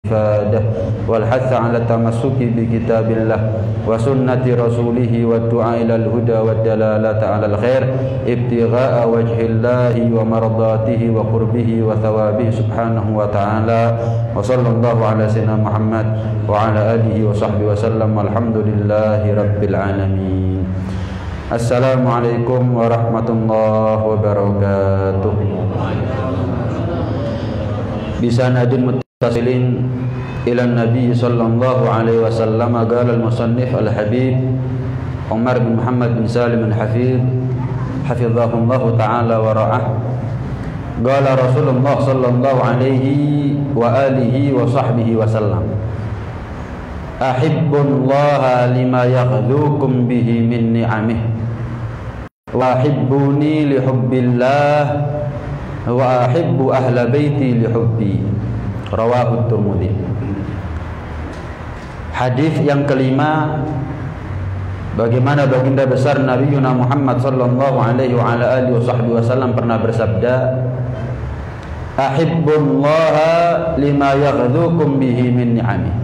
ifadah wal hath 'ala tamassuki bi kitabillah wa sunnati rasulih wa du'a ila al huda wa dalalata 'ala al khair ibtigha'a wajhillahi wa mardatihi wa qurbihi wa thawabihi subhanahu wa ta'ala wa sallallahu ala sayyidina Muhammad wa ala alihi wa sahbihi wa sallam walhamdulillahi rabbil alamin. Assalamualaikum warahmatullahi wabarakatuh. Bisanadin muttasilin ila Nabi sallallahu alaihi wasallam qala al-musannif al-habib Umar bin Muhammad bin Salim al-Hafidh hafizahullahu ta'ala wa ra'ah. Qala Rasulullah sallallahu alaihi wa alihi wa sahbihi wasallam, ahibbullaha lima yaghdukum bihi min ni'amih wa ahibbuni li hubbillah wa ahibbu ahla baiti li hubbi. Rawahu Tirmidzi. Hadis yang kelima, bagaimana baginda besar Nabi Muhammad sallallahu alaihi wa ala alihi wasallam pernah bersabda, ahibbullaha lima yaghdukum bihi min ni'amih.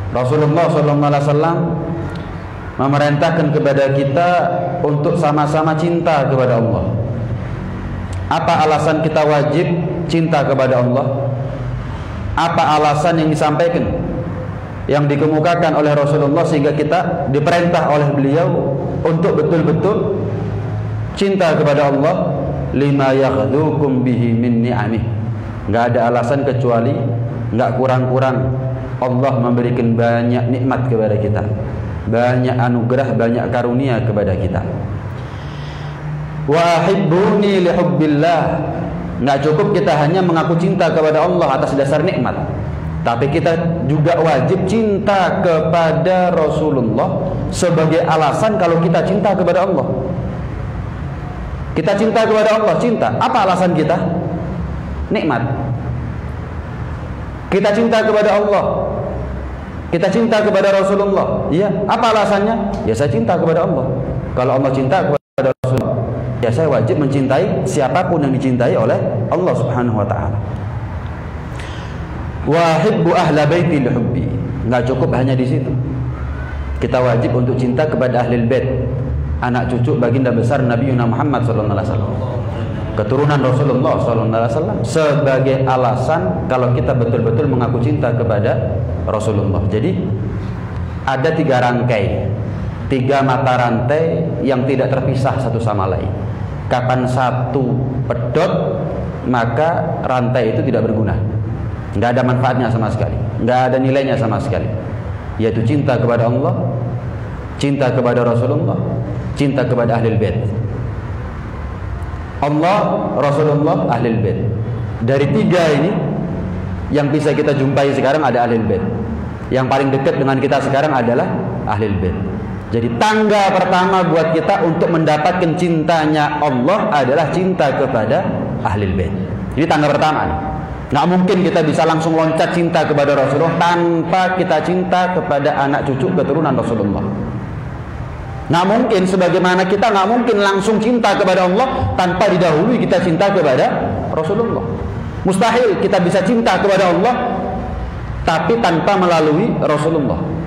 Rasulullah sallallahu alaihi wasallam memerintahkan kepada kita untuk sama-sama cinta kepada Allah. Apa alasan kita wajib cinta kepada Allah? Apa alasan yang disampaikan, yang dikemukakan oleh Rasulullah sehingga kita diperintah oleh beliau untuk betul-betul cinta kepada Allah? Lima yaghdukum bihi min ni'amih. Enggak ada alasan kecuali enggak kurang-kurang Allah memberikan banyak nikmat kepada kita, banyak anugerah, banyak karunia kepada kita. Wa ahibbuni li hubbillah. Enggak cukup kita hanya mengaku cinta kepada Allah atas dasar nikmat, tapi kita juga wajib cinta kepada Rasulullah sebagai alasan kalau kita cinta kepada Allah. Kita cinta kepada Allah, cinta. Apa alasan kita? Nikmat. Kita cinta kepada Allah, kita cinta kepada Rasulullah. Iya, apa alasannya? Ya saya cinta kepada Allah. Kalau Allah cinta kepada Rasulullah, ya saya wajib mencintai siapapun yang dicintai oleh Allah Subhanahu wa taala. Wa hibbu ahla baiti li hubbi. Enggak cukup hanya di situ. Kita wajib untuk cinta kepada ahlul bait, anak cucu baginda besar Nabi Muhammad sallallahu alaihi wasallam, keturunan Rasulullah sallallahu alaihi wasallam, sebagai alasan kalau kita betul-betul mengaku cinta kepada Rasulullah. Jadi ada tiga rangkai, tiga mata rantai yang tidak terpisah satu sama lain. Kapan satu pedot, maka rantai itu tidak berguna, nggak ada manfaatnya sama sekali, nggak ada nilainya sama sekali, yaitu cinta kepada Allah, cinta kepada Rasulullah, cinta kepada ahlul bait. Allah, Rasulullah, ahlul bait. Dari tiga ini yang bisa kita jumpai sekarang ada ahlul bait. Yang paling dekat dengan kita sekarang adalah ahlul bait. Jadi tangga pertama buat kita untuk mendapatkan cintanya Allah adalah cinta kepada ahlul bait. Ini tangga pertama nih. Nggak mungkin kita bisa langsung loncat cinta kepada Rasulullah tanpa kita cinta kepada anak cucu keturunan Rasulullah. Nggak mungkin, sebagaimana kita nggak mungkin langsung cinta kepada Allah tanpa didahului kita cinta kepada Rasulullah. Mustahil kita bisa cinta kepada Allah tapi tanpa melalui Rasulullah.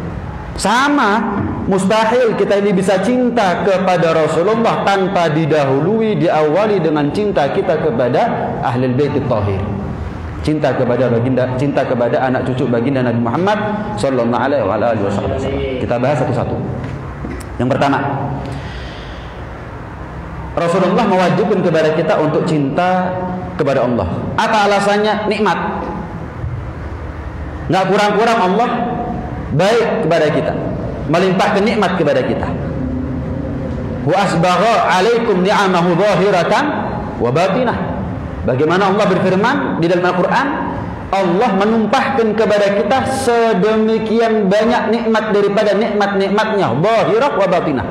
Sama, mustahil kita ini bisa cinta kepada Rasulullah tanpa didahului, diawali dengan cinta kita kepada ahlul bait thahir, cinta kepada baginda, cinta kepada anak cucu baginda Nabi Muhammad sallallahu alaihi wasallam. Kita bahas satu-satu. Yang pertama, Rasulullah mewajibkan kepada kita untuk cinta kepada Allah. Apa alasannya? Nikmat. Nggak kurang-kurang Allah baik kepada kita, melimpahkan nikmat kepada kita. Wa asbagha alaikum ni'amahu zahiratan wa batinah. Bagaimana Allah berfirman di dalam Al-Quran, Allah menumpahkan kepada kita sedemikian banyak nikmat daripada nikmat-nikmatnya zahirah wa batinah.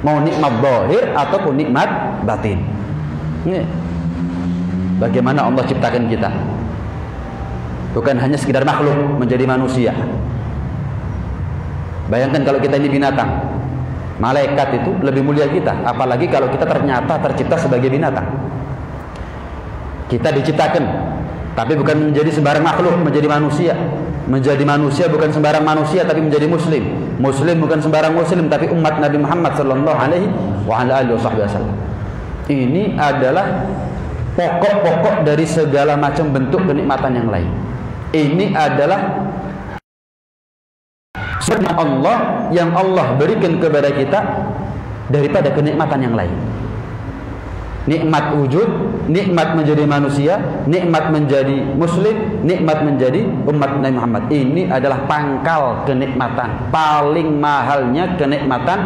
Mau nikmat zahir ataupun nikmat batin. Ini bagaimana Allah ciptakan kita. Bukan hanya sekedar makhluk menjadi manusia. Bayangkan kalau kita ini binatang, malaikat itu lebih mulia kita, apalagi kalau kita ternyata tercipta sebagai binatang. Kita diciptakan Tapi bukan menjadi sembarang makhluk, menjadi manusia. Menjadi manusia bukan sembarang manusia, tapi menjadi muslim. Muslim bukan sembarang muslim, tapi umat Nabi Muhammad sallallahu alaihi wasallam. Ini adalah pokok-pokok dari segala macam bentuk kenikmatan yang lain. Ini adalah nikmat Allah yang Allah berikan kepada kita daripada kenikmatan yang lain. Nikmat wujud, nikmat menjadi manusia, nikmat menjadi muslim, nikmat menjadi umat Nabi Muhammad. Ini adalah pangkal kenikmatan, paling mahalnya kenikmatan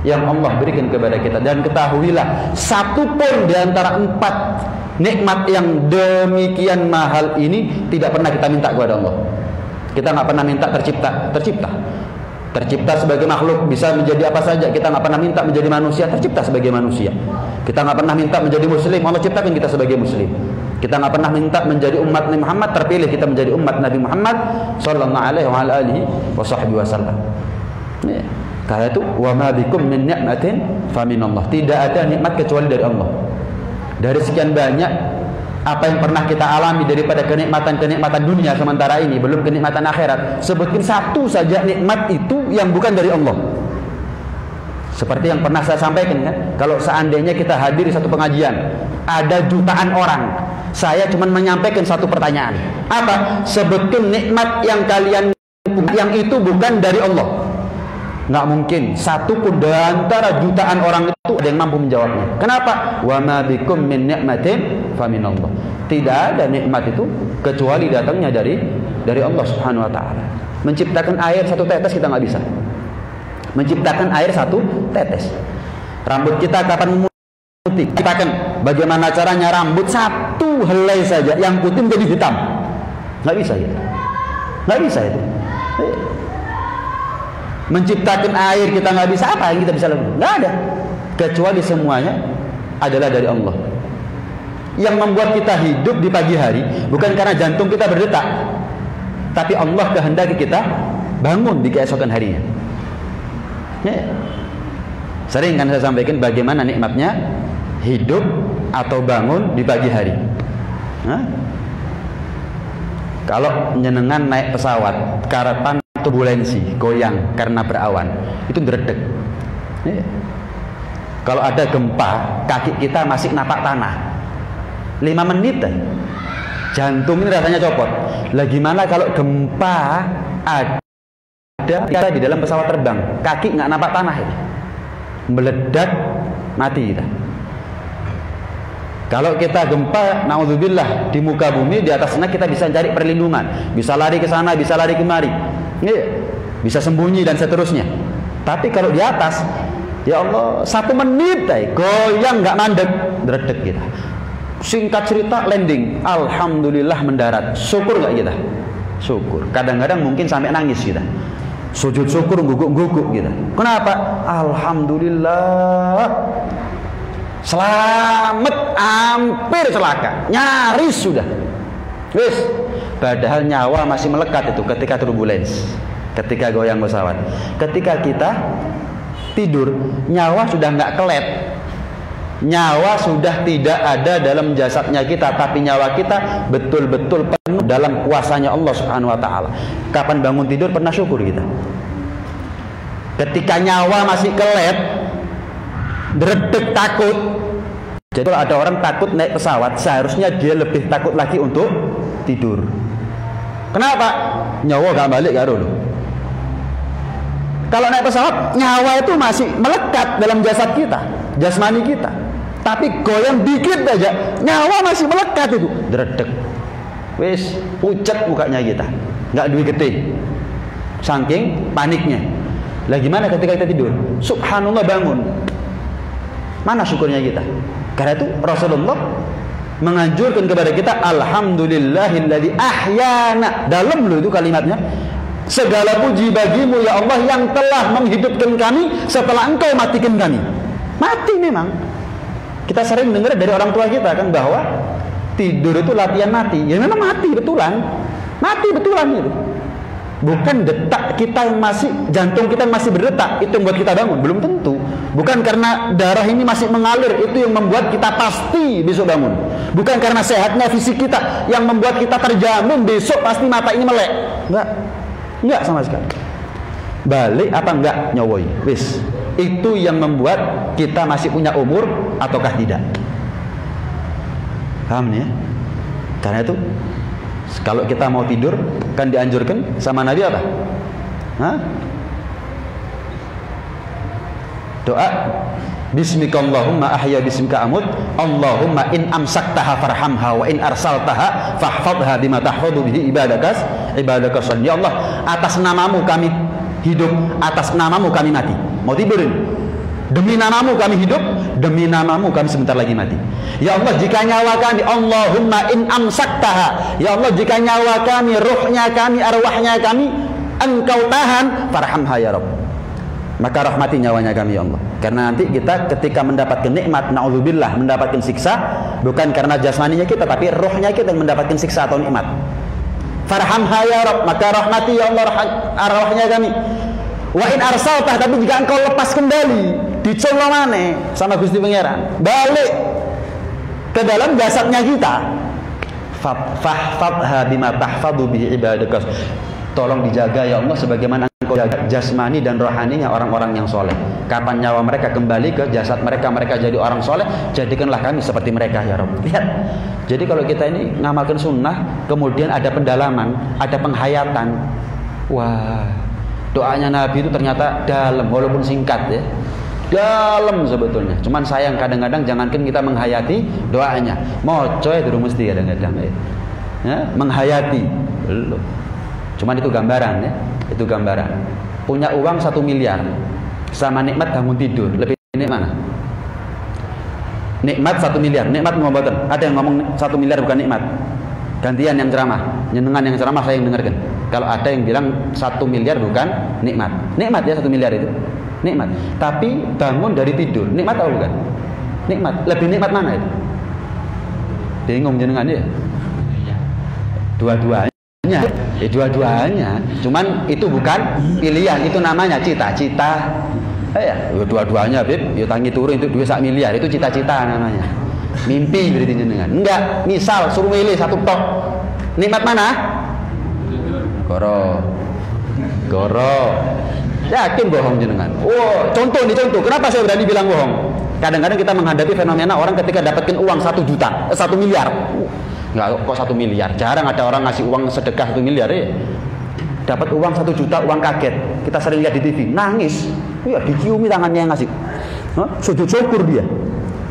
yang Allah berikan kepada kita. Dan ketahuilah, satu pun di antara 4 nikmat yang demikian mahal ini tidak pernah kita minta kepada Allah. Kita nggak pernah minta tercipta sebagai makhluk, bisa menjadi apa saja. Kita nggak pernah minta menjadi manusia, tercipta sebagai manusia. Kita nggak pernah minta menjadi muslim, Allah ciptakan kita sebagai muslim. Kita nggak pernah minta menjadi umat Nabi Muhammad, terpilih kita menjadi umat Nabi Muhammad sallallahu alaihi wasallam. Kaya itu wa ma bikum min ni'matin faminallah. Tidak ada nikmat kecuali dari Allah. Dari sekian banyak apa yang pernah kita alami daripada kenikmatan dunia sementara ini, belum kenikmatan akhirat, sebutkan satu saja nikmat itu yang bukan dari Allah. Seperti yang pernah saya sampaikan kan, kalau seandainya kita hadir di satu pengajian, ada jutaan orang, saya cuma menyampaikan satu pertanyaan. Apa? Sebutkan nikmat yang kalian yang itu bukan dari Allah. Nggak mungkin satu pun di antara jutaan orang itu ada yang mampu menjawabnya. Kenapa? Wa ma bikum min ni'matin faminallah. Tidak ada nikmat itu kecuali datangnya dari Allah Subhanahu wa taala. Menciptakan air satu tetes kita nggak bisa. Menciptakan air satu tetes. Rambut kita kapan memutih? Ciptakan bagaimana caranya rambut satu helai saja yang putih menjadi hitam. Nggak bisa ya. Nggak bisa itu. Menciptakan air kita nggak bisa, apa yang kita bisa lakukan? Nggak ada, kecuali semuanya adalah dari Allah. Yang membuat kita hidup di pagi hari bukan karena jantung kita berdetak, tapi Allah kehendaki kita bangun di keesokan harinya. Ya. Sering kan saya sampaikan bagaimana nikmatnya hidup atau bangun di pagi hari. Kalau nyenengan naik pesawat, karapan turbulensi, goyang karena berawan, itu ndredeg. Ya. Kalau ada gempa, kaki kita masih napak tanah 5 menit jantung ini rasanya copot. Lah gimana kalau gempa ada kita di dalam pesawat terbang, kaki nggak napak tanah ini, meledak, mati kita. Kalau kita gempa, naudzubillah, di muka bumi, di atas sana kita bisa cari perlindungan, bisa lari ke sana, bisa lari kemari, bisa sembunyi dan seterusnya. Tapi kalau di atas, ya Allah, 1 menit goyang nggak mandek, dredeg kita. Singkat cerita, landing, alhamdulillah mendarat. Syukur nggak kita? Syukur. Kadang-kadang mungkin sampai nangis kita. Sujud syukur, guguk-guguk kita. Kenapa? Alhamdulillah, selamat, hampir celaka, nyaris sudah. Wis, padahal nyawa masih melekat itu ketika turbulens, ketika goyang pesawat. Ketika kita tidur, nyawa sudah nggak kelet, nyawa sudah tidak ada dalam jasadnya kita, tapi nyawa kita betul-betul penuh dalam kuasanya Allah Subhanahu wa taala. Kapan bangun tidur pernah syukur kita? Ketika nyawa masih kelet, dredeg, takut. Jadi kalau ada orang takut naik pesawat, seharusnya dia lebih takut lagi untuk tidur. Kenapa? Nyawa gak balik karo loh. Kalau naik pesawat, nyawa itu masih melekat dalam jasad kita, jasmani kita. Tapi goyang dikit aja, nyawa masih melekat itu, dredeg. Wis, pucat mukanya kita, nggak duit gede, saking paniknya. Lah gimana ketika kita tidur? Subhanallah, bangun. Mana syukurnya kita? Karena itu Rasulullah menganjurkan kepada kita, alhamdulillahilladzi ahyana. Dalam loh itu kalimatnya. Segala puji bagimu ya Allah yang telah menghidupkan kami setelah engkau matikan kami. Mati memang. Kita sering dengar dari orang tua kita kan bahwa tidur itu latihan mati. Ya memang mati betulan. Mati betulan itu. Bukan detak kita yang masih, jantung kita yang masih berdetak itu yang membuat kita bangun, belum tentu. Bukan karena darah ini masih mengalir itu yang membuat kita pasti besok bangun. Bukan karena sehatnya fisik kita yang membuat kita terjamin besok pasti mata ini melek. Enggak sama sekali. Balik apa enggak nyowoi, wis. Itu yang membuat kita masih punya umur ataukah tidak. Paham nih ya? Karena itu kalau kita mau tidur kan dianjurkan sama Nabi apa? Hah? Doa Bismika Allahumma ahya bismika amut Allahumma in amsaktaha farhamha wa in arsaltaha fahfadha bima tahfadhu bihi ibadakas ya Allah, atas namamu kami hidup, atas namamu kami mati. Mau tidurin, demi namamu kami hidup, demi namamu kami sebentar lagi mati. Ya Allah, jika nyawa kami, Allahumma in amsaktaha, ya Allah, jika nyawa kami, ruhnya kami, arwahnya kami Engkau tahan, farhamha ya Rabb, maka rahmati nyawanya kami ya Allah. Karena nanti kita ketika mendapatkan nikmat, na'udzubillah, mendapatkan siksa, bukan karena jasmaninya kita, tapi rohnya kita yang mendapatkan siksa atau nikmat. Farhamha ya Rabb, maka rahmati ya Allah arwahnya kami. Wa in arsaltah, tapi jika engkau lepas kembali, dicolong maneh sama Gusti Pangeran, balik ke dalam jasadnya kita, fahfadha bima tahfadhu bihi ibadakas, tolong dijaga ya Allah sebagaimana engkau jaga jasmani dan rohaninya orang-orang yang soleh. Kapan nyawa mereka kembali ke jasad mereka, mereka jadi orang soleh, jadikanlah kami seperti mereka ya Rabb. Lihat, jadi kalau kita ini ngamalkan sunnah, kemudian ada pendalaman, ada penghayatan, wah, doanya Nabi itu ternyata dalam, walaupun singkat ya, dalam sebetulnya. Cuman sayang kadang-kadang jangankan kita menghayati doanya, moco itu mesti kadang-kadang ya, menghayati belum. Cuman itu gambaran ya, itu gambaran. Punya uang 1 miliar sama nikmat bangun tidur, lebih nikmat mana? Nikmat 1 miliar, nikmat ngomongin. Ada yang ngomong 1 miliar bukan nikmat. Gantian yang ceramah, nyenengan yang ceramah saya yang dengarkan. Kalau ada yang bilang 1 miliar bukan nikmat. Nikmat ya 1 miliar itu. Nikmat. Tapi bangun dari tidur, nikmat atau bukan? Nikmat. Lebih nikmat mana itu? Bingung jenengan ya? Dua-duanya. Dua-duanya. Cuman itu bukan pilihan, itu namanya cita-cita. Ya, dua-duanya, Bib. Ya tangi turun itu 2 miliar, itu cita-cita namanya. Mimpi berarti jenengan. Enggak, misal suruh milih satu tok. Nikmat mana? Goro. Yakin bohong jenengan. Oh, contoh nih contoh. Kenapa saya berani bilang bohong? Kadang-kadang kita menghadapi fenomena orang ketika dapatkan uang 1 juta, 1 miliar. Enggak kok 1 miliar. Jarang ada orang ngasih uang sedekah 1 miliar ya. Dapat uang 1 juta, uang kaget. Kita sering lihat di TV, nangis. Iya, diciumi tangannya yang ngasih. Sujud syukur dia.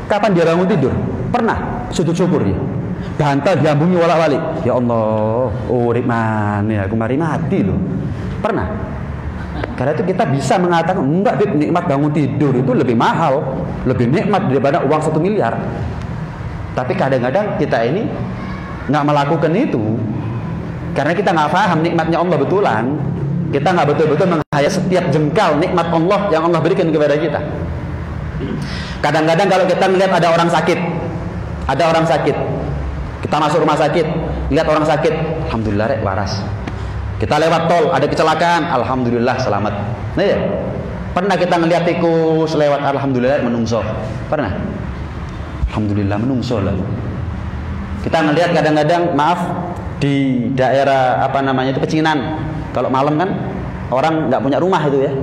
Kapan dia bangun tidur? Pernah sujud syukur dia. Bantal diambungi walak-walik. Ya Allah, urip maneh aku mari mati loh. Pernah. Karena itu kita bisa mengatakan enggak, Bib, nikmat bangun tidur itu lebih mahal, lebih nikmat daripada uang 1 miliar. Tapi kadang-kadang kita ini nggak melakukan itu karena kita nggak paham nikmatnya Allah betulan. Kita nggak betul-betul menghayati setiap jengkal nikmat Allah yang Allah berikan kepada kita. Kadang-kadang kalau kita melihat ada orang sakit, kita masuk rumah sakit, lihat orang sakit, alhamdulillah rek waras. Kita lewat tol, ada kecelakaan, alhamdulillah selamat. Nah ya, pernah kita ngelihat tikus lewat, alhamdulillah menungso. Pernah? Alhamdulillah menungso lah. Kita ngelihat kadang-kadang, maaf, di daerah apa namanya itu pecinan. Kalau malam kan orang nggak punya rumah itu ya.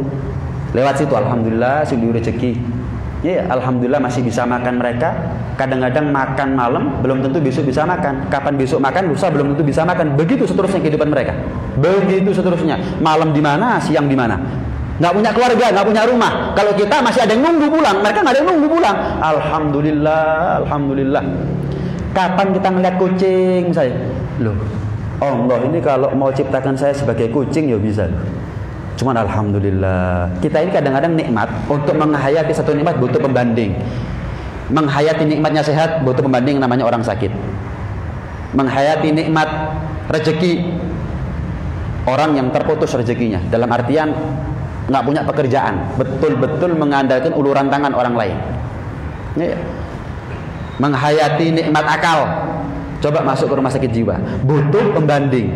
Lewat situ, alhamdulillah sudah rezeki. Ya, alhamdulillah masih bisa makan mereka. Kadang-kadang makan malam belum tentu besok bisa makan. Kapan besok makan, lusa belum tentu bisa makan. Begitu seterusnya kehidupan mereka. Begitu seterusnya. Malam di mana, siang di mana. Nggak punya keluarga, nggak punya rumah. Kalau kita masih ada yang nunggu pulang, mereka nggak ada yang nunggu pulang. Alhamdulillah, alhamdulillah. Kapan kita ngeliat kucing saya? Loh, Allah ini kalau mau ciptakan saya sebagai kucing ya bisa loh. Cuman alhamdulillah. Kita ini kadang-kadang nikmat, untuk menghayati satu nikmat butuh pembanding. Menghayati nikmatnya sehat butuh pembanding, namanya orang sakit. Menghayati nikmat rezeki, orang yang terputus rezekinya, dalam artian nggak punya pekerjaan, betul-betul mengandalkan uluran tangan orang lain. Ya. Menghayati nikmat akal, coba masuk ke rumah sakit jiwa, butuh pembanding.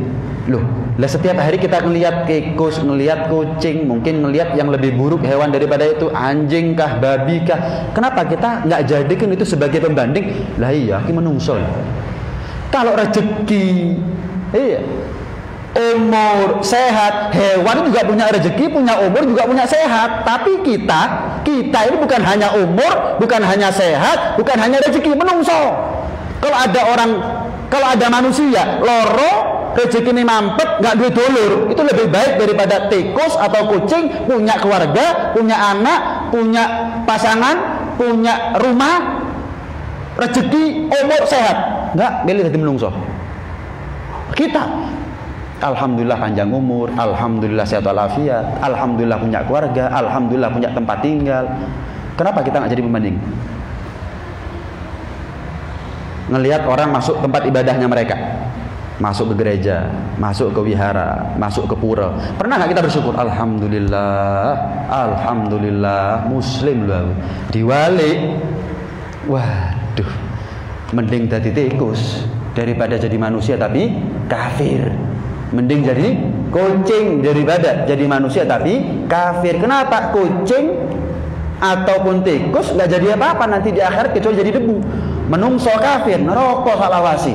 Loh, Lah setiap hari kita ngelihat tikus, ngelihat kucing, mungkin ngelihat yang lebih buruk hewan daripada itu, anjing kah, babi kah. Kenapa kita nggak jadikan itu sebagai pembanding? Lah iya, kita menungso. Kalau rezeki, iya, umur, sehat, hewan juga punya rezeki, punya umur, juga punya sehat. Tapi kita ini bukan hanya umur, bukan hanya sehat, bukan hanya rezeki, menungso. Kalau ada manusia loro, rezeki ini mampet, nggak duit dulur, itu lebih baik daripada tikus atau kucing, punya keluarga, punya anak, punya pasangan, punya rumah, rezeki, umur, sehat. Nggak, pilih jadi menungso. Kita alhamdulillah panjang umur, alhamdulillah sehat walafiat, alhamdulillah punya keluarga, alhamdulillah punya tempat tinggal. Kenapa kita nggak jadi pembanding? Ngelihat orang masuk tempat ibadahnya mereka, masuk ke gereja, masuk ke wihara, masuk ke pura, pernah nggak kita bersyukur? Alhamdulillah, alhamdulillah, muslim loh. Diwali, waduh, mending jadi tikus daripada jadi manusia tapi kafir. Mending jadi kucing daripada jadi manusia tapi kafir. Kenapa? Kucing ataupun tikus nggak jadi apa-apa nanti di akhirat kecuali jadi debu. Menungso kafir, neraka salawasi.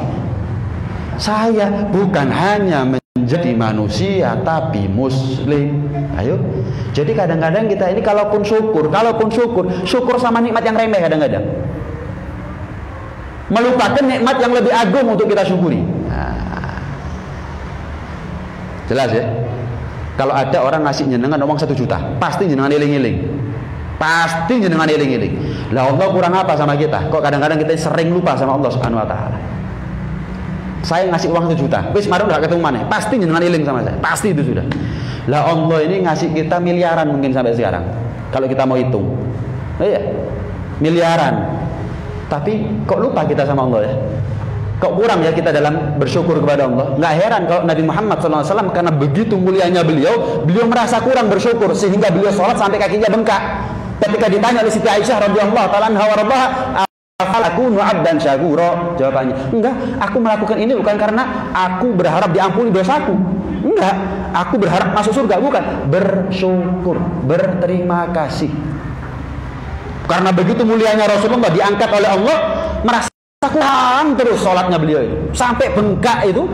Saya bukan hanya menjadi manusia tapi muslim. Ayo. Jadi kadang-kadang kita ini kalaupun syukur sama nikmat yang remeh kadang-kadang. Melupakan nikmat yang lebih agung untuk kita syukuri. Nah. Jelas ya? Kalau ada orang ngasih jenengan uang 1 juta, pasti jenengan iling-iling. Pasti jenengan iling-iling. Lah Allah kurang apa sama kita? Kok kadang-kadang kita sering lupa sama Allah Subhanahu wa taala. Saya ngasih uang 1 juta, wis marung gak ketemu maneh. Pasti jenengan iling sama saya. Pasti itu sudah. Lah Allah ini ngasih kita miliaran mungkin sampai sekarang. Kalau kita mau hitung. Iya. Miliaran. Tapi kok lupa kita sama Allah ya? Kok kurang ya kita dalam bersyukur kepada Allah? Nggak heran kalau Nabi Muhammad SAW karena begitu mulianya beliau merasa kurang bersyukur sehingga beliau sholat sampai kakinya bengkak. Ketika ditanya oleh Siti Aisyah radhiyallahu taala anha warḍaha, "Afalakunu 'abdan syakura?" Jawabannya, enggak, aku melakukan ini bukan karena aku berharap diampuni dosaku. Enggak, aku berharap masuk surga, bukan. Bersyukur, berterima kasih. Karena begitu mulianya Rasulullah diangkat oleh Allah, merasa kurang terus sholatnya beliau itu. Sampai bengkak itu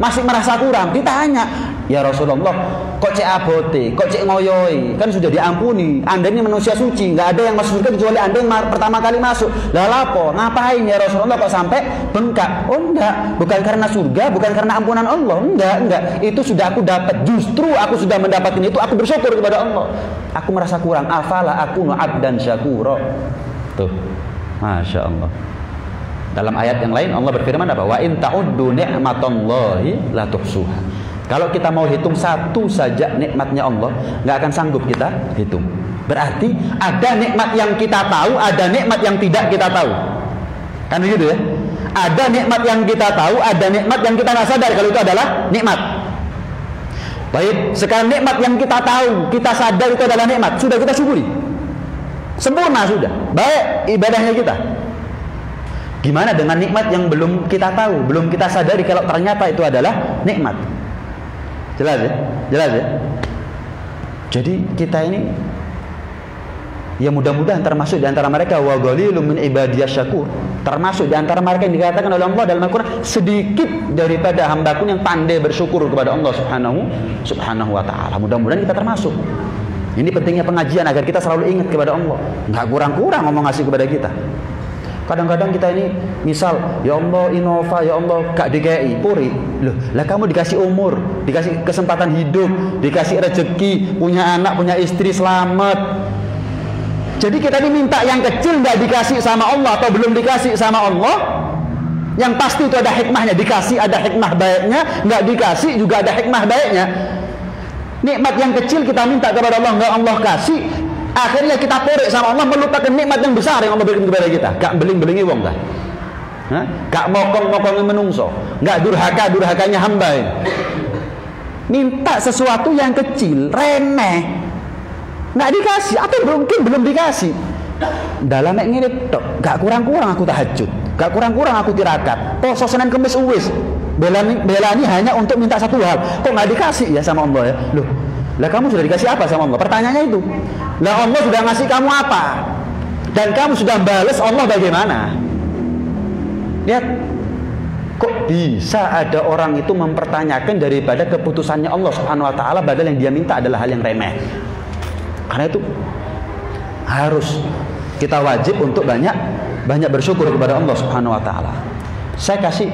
masih merasa kurang. Ditanya, ya Rasulullah, kok cek abote, kok cek ngoyoi, kan sudah diampuni. Anda ini manusia suci, nggak ada yang masuk surga kecuali Anda yang pertama kali masuk. Lah lapo, ngapain ya Rasulullah kok sampai bengkak? Oh enggak, bukan karena surga, bukan karena ampunan Allah. Enggak. Itu sudah aku dapat. Justru aku sudah mendapatkan itu, aku bersyukur kepada Allah. Aku merasa kurang. Afala akunu 'abdan syakura. Tuh, Masya Allah. Dalam ayat yang lain Allah berfirman apa? Wa in ta'uddu ni'matallahi la tuhsuha. Kalau kita mau hitung satu saja nikmatnya Allah, nggak akan sanggup kita hitung. Berarti ada nikmat yang kita tahu, ada nikmat yang tidak kita tahu. Kan begitu ya? Ada nikmat yang kita tahu, ada nikmat yang kita nggak sadar kalau itu adalah nikmat. Baik, sekarang nikmat yang kita tahu, kita sadar itu adalah nikmat, sudah kita syukuri. Sempurna sudah. Baik ibadahnya kita. Gimana dengan nikmat yang belum kita tahu, belum kita sadari kalau ternyata itu adalah nikmat? Jelas ya? Jelas ya? Jadi kita ini ya mudah-mudahan termasuk di antara mereka wa ghalilun min ibadiyas syakur. Termasuk di antara mereka yang dikatakan oleh Allah dalam Al-Qur'an, sedikit daripada hambaku yang pandai bersyukur kepada Allah Subhanahu wa taala. Mudah-mudahan kita termasuk. Ini pentingnya pengajian agar kita selalu ingat kepada Allah. Enggak kurang-kurang ngomong ngasih kepada kita. Kadang-kadang kita ini misal, ya Allah Innova, ya Allah gak DKI, puri. Loh, lah kamu dikasih umur, dikasih kesempatan hidup, dikasih rezeki, punya anak, punya istri, selamat. Jadi kita ini minta yang kecil gak dikasih sama Allah atau belum dikasih sama Allah. Yang pasti itu ada hikmahnya, dikasih ada hikmah baiknya, gak dikasih juga ada hikmah baiknya. Nikmat yang kecil kita minta kepada Allah, gak Allah kasih. Akhirnya kita porik sama Allah, melupakan nikmat yang besar yang Allah berikan kepada kita. Gak beling-belingi wong dah. Gak mokong-mokongi menungso. Gak durhaka-durhakanya hamba ini. Minta sesuatu yang kecil, remeh, gak dikasih atau mungkin belum dikasih. Dalam ngene tok, gak kurang-kurang aku tahajud, gak kurang-kurang aku tirakat. Poso Senin Kamis uwis. bela ini hanya untuk minta satu hal. Kok nggak dikasih ya sama Allah ya? Loh, lah kamu sudah dikasih apa sama Allah? Pertanyaannya itu. Lah Allah sudah ngasih kamu apa? Dan kamu sudah balas Allah bagaimana? Lihat, kok bisa ada orang itu mempertanyakan daripada keputusannya Allah Subhanahu wa taala, padahal yang dia minta adalah hal yang remeh. Karena itu harus kita wajib untuk banyak bersyukur kepada Allah Subhanahu wa taala. Saya kasih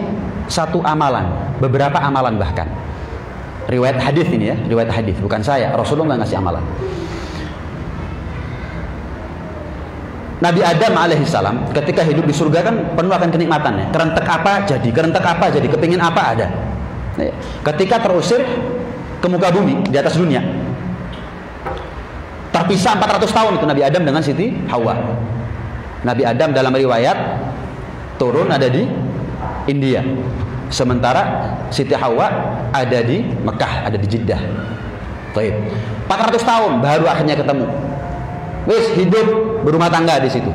satu amalan, beberapa amalan bahkan. Riwayat hadis ini ya, riwayat hadis, bukan saya. Rasulullah ngasih amalan. Nabi Adam alaihissalam ketika hidup di surga kan penuh akan kenikmatan ya. Kerentek apa jadi, kepingin apa ada. Ketika terusir ke muka bumi, di atas dunia, terpisah 400 tahun itu Nabi Adam dengan Siti Hawa. Nabi Adam dalam riwayat turun ada di India, sementara Siti Hawa ada di Mekah, ada di Jeddah. Baik. 400 tahun baru akhirnya ketemu. Wis hidup berumah tangga di situ.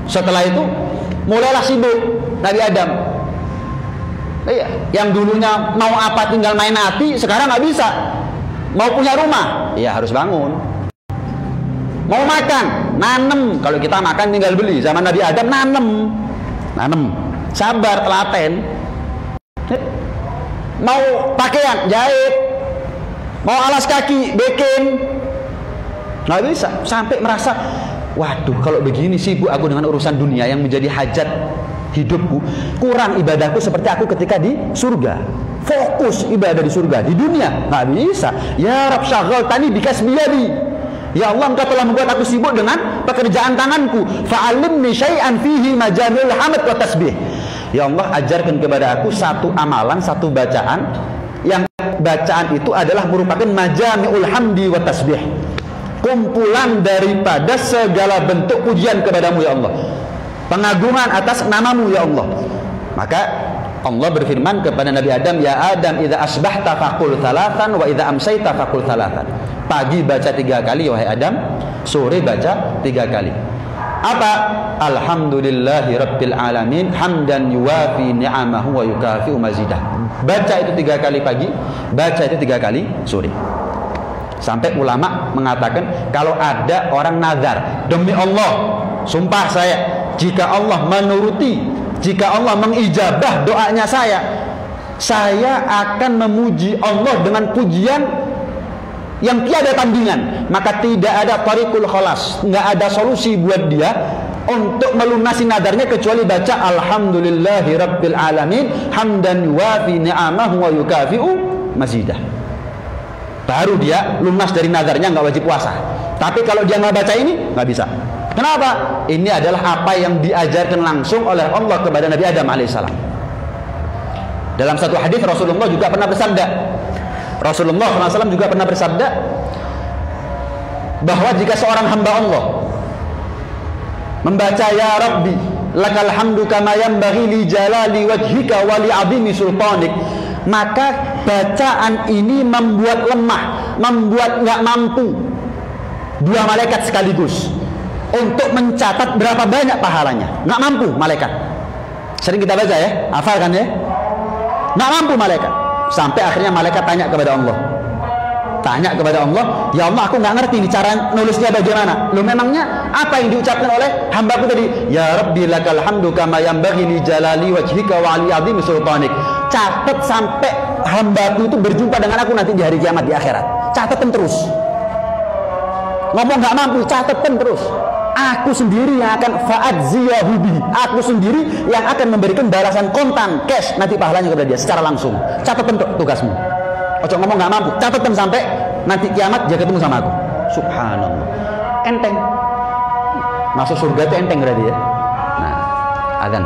Setelah itu mulailah sibuk Nabi Adam. Iya, yang dulunya mau apa tinggal main hati, sekarang nggak bisa. Mau punya rumah, ya harus bangun. Mau makan, nanem. Kalau kita makan tinggal beli. Zaman Nabi Adam nanem. Sabar, telaten. Mau pakaian, jahit. Mau alas kaki, bikin. Nggak bisa, sampai merasa, waduh kalau begini sibuk aku dengan urusan dunia yang menjadi hajat hidupku, kurang ibadahku seperti aku ketika di surga. Fokus ibadah di surga, di dunia nggak bisa. Ya Rabb syaghaltani bikasbiyadi, ya Allah engkau telah membuat aku sibuk dengan pekerjaan tanganku. Fa'alimni syai'an fihi majamil hamd wa tasbih. Ya Allah ajarkan kepada aku satu amalan, satu bacaan, yang bacaan itu adalah merupakan majami'ul hamdi wa tasbih, kumpulan daripada segala bentuk pujian kepadamu ya Allah, pengagungan atas namamu ya Allah. Maka Allah berfirman kepada Nabi Adam, ya Adam idza asbahta faqul thalathan wa idza amsayta faqul thalathan. Pagi baca 3 kali wahai Adam, sore baca 3 kali. Apa? Alhamdulillahi rabbil alamin hamdan yuwafi ni'amahu wa yukafi'u mazidah. Baca itu 3 kali pagi, baca itu 3 kali sore. Sampai ulama mengatakan kalau ada orang nazar, demi Allah, sumpah saya, jika Allah menuruti, jika Allah mengijabah doanya saya akan memuji Allah dengan pujian yang tiada tandingan. Maka tidak ada tariqul khalas, nggak ada solusi buat dia untuk melunasi nadarnya kecuali baca alhamdulillahi rabbil alamin hamdan yuwafi ni'amahu wa yukafi'u mazidah. Baru dia lunas dari nadarnya, nggak wajib puasa. Tapi kalau dia nggak baca ini, nggak bisa. Kenapa? Ini adalah apa yang diajarkan langsung oleh Allah kepada Nabi Adam alaihissalam. Dalam satu hadis Rasulullah juga pernah bersabda, bahwa jika seorang hamba Allah membaca ya Rabbi lakal hamdu kama yanbaghi li jalali wajhika wa li 'azimi sultanik, maka bacaan ini membuat lemah, membuat nggak mampu 2 malaikat sekaligus untuk mencatat berapa banyak pahalanya. Nggak mampu malaikat. Sering kita baca ya, hafal kan ya? Nggak mampu malaikat. Sampai akhirnya malaikat tanya kepada Allah, ya Allah aku nggak ngerti nih cara nulisnya bagaimana. Loh memangnya apa yang diucapkan oleh hambaku tadi? Ya Rabbi lakal hamdu kama yanbaghi li jalali wajhika wa li 'azimi sultanik. Catat sampai hambaku itu berjumpa dengan aku nanti di hari kiamat di akhirat. Catatan terus. Ngomong nggak mampu, catatan terus. Aku sendiri yang akan fa'adziyahhu bihi. Aku sendiri yang akan memberikan balasan kontan, cash nanti pahalanya kepada dia secara langsung. Catatan tugasmu. Ojo ngomong nggak mampu, catatan sampai nanti kiamat dia ketemu sama aku. Subhanallah. Enteng. Masuk surga itu enteng berarti ya. Nah, azan.